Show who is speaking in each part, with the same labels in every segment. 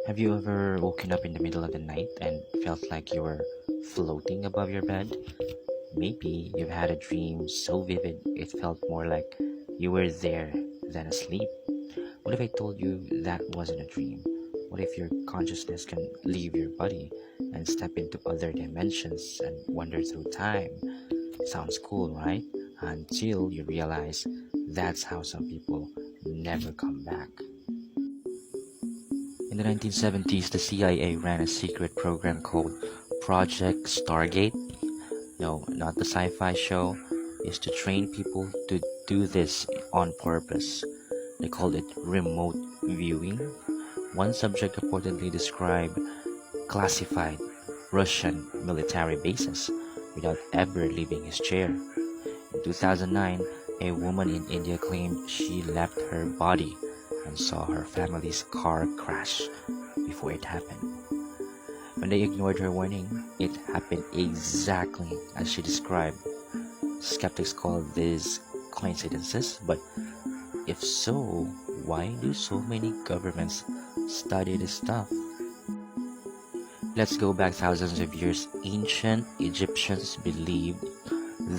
Speaker 1: Have you ever woken up in the middle of the night and felt like you were floating above your bed? Maybe you've had a dream so vivid it felt more like you were there than asleep. What if I told you that wasn't a dream? What if your consciousness can leave your body and step into other dimensions and wander through time? Sounds cool, right? Until you realize that's how some people never come back. In the 1970s, the CIA ran a secret program called Project Stargate. No, not the sci fi show, is to train people to do this on purpose. They called it remote viewing. One subject reportedly described classified Russian military bases without ever leaving his chair. In 2009, a woman in India claimed she left her body and saw her family's car crash before it happened. When they ignored her warning, it happened exactly as she described. Skeptics call these coincidences, but if so, why do so many governments study this stuff? Let's go back thousands of years. Ancient Egyptians believed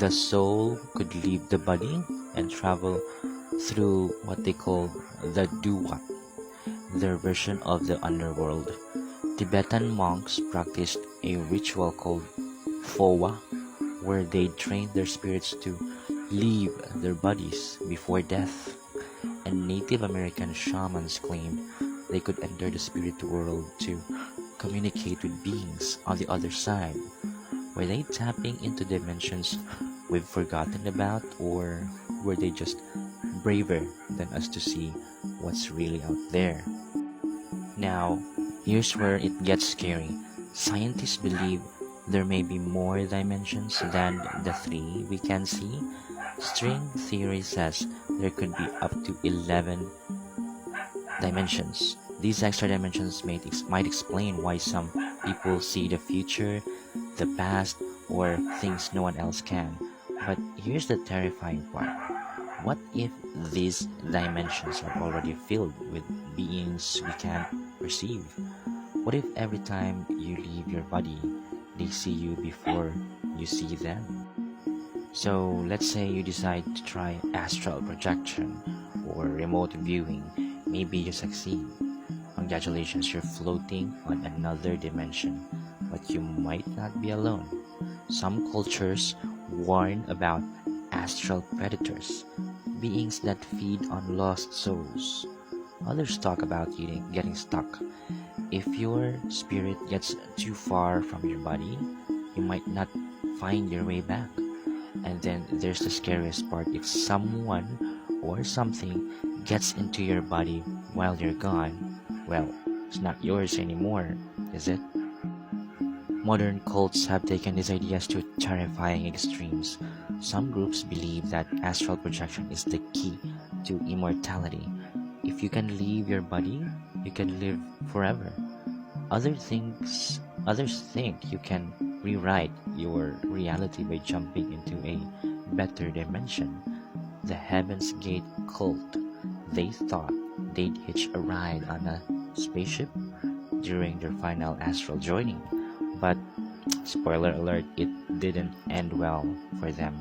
Speaker 1: the soul could leave the body and travel through what they call the duat, their version of the underworld. Tibetan monks practiced a ritual called fowa, where they trained their spirits to leave their bodies before death. And Native American shamans claimed they could enter the spirit world to communicate with beings on the other side. Were they tapping into dimensions we've forgotten about, or were they just braver than us to see what's really out there? Now, here's where it gets scary. Scientists believe there may be more dimensions than the three we can see. String theory says there could be up to 11 dimensions. These extra dimensions might explain why some people see the future, the past, or things no one else can. But here's the terrifying part. What if these dimensions are already filled with beings we can't perceive? What if every time you leave your body, they see you before you see them? So let's say you decide to try astral projection or remote viewing. Maybe you succeed. Congratulations, you're floating on another dimension, but you might not be alone. Some cultures warn about astral predators, beings that feed on lost souls. Others talk about getting stuck. If your spirit gets too far from your body, you might not find your way back. And then there's the scariest part. If someone or something gets into your body while you're gone, well, it's not yours anymore, is it? Modern cults have taken these ideas to terrifying extremes. Some groups believe that astral projection is the key to immortality. If you can leave your body, you can live forever. Others think you can rewrite your reality by jumping into a better dimension. The Heaven's Gate cult, they thought they'd hitch a ride on a spaceship during their final astral journey. But, spoiler alert, it didn't end well for them.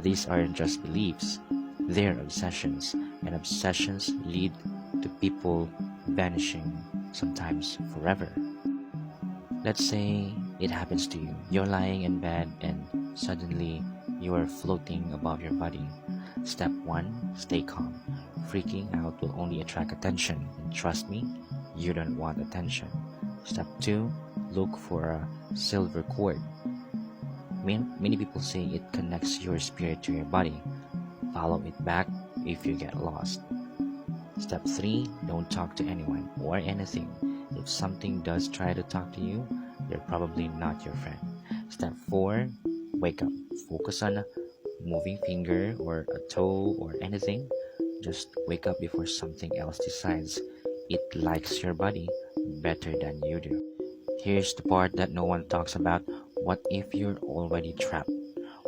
Speaker 1: These aren't just beliefs, they're obsessions, and obsessions lead to people vanishing, sometimes forever. Let's say it happens to you. You're lying in bed and suddenly you are floating above your body. Step 1, stay calm. Freaking out will only attract attention, and trust me, you don't want attention. Step 2, look for a silver cord. Many people say it connects your spirit to your body. Follow it back if you get lost. Step 3, don't talk to anyone or anything. If something does try to talk to you, they're probably not your friend. Step 4, wake up. Focus on a moving finger or a toe or anything. Just wake up before something else decides it likes your body better than you do. Here's the part that no one talks about. What if you're already trapped?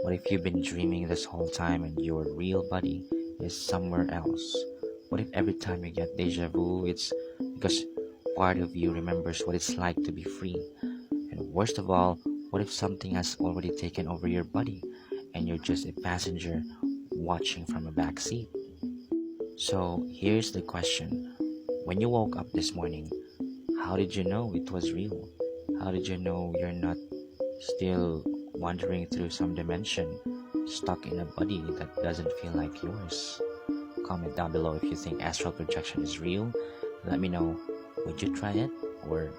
Speaker 1: What if you've been dreaming this whole time and your real body is somewhere else? What if every time you get deja vu, it's because part of you remembers what it's like to be free? And worst of all, what if something has already taken over your body and you're just a passenger watching from a back seat? So here's the question. When you woke up this morning, how did you know it was real? How did you know you're not still wandering through some dimension, stuck in a body that doesn't feel like yours? Comment down below if you think astral projection is real. Let me know, would you try it? Or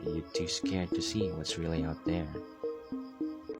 Speaker 1: are you too scared to see what's really out there?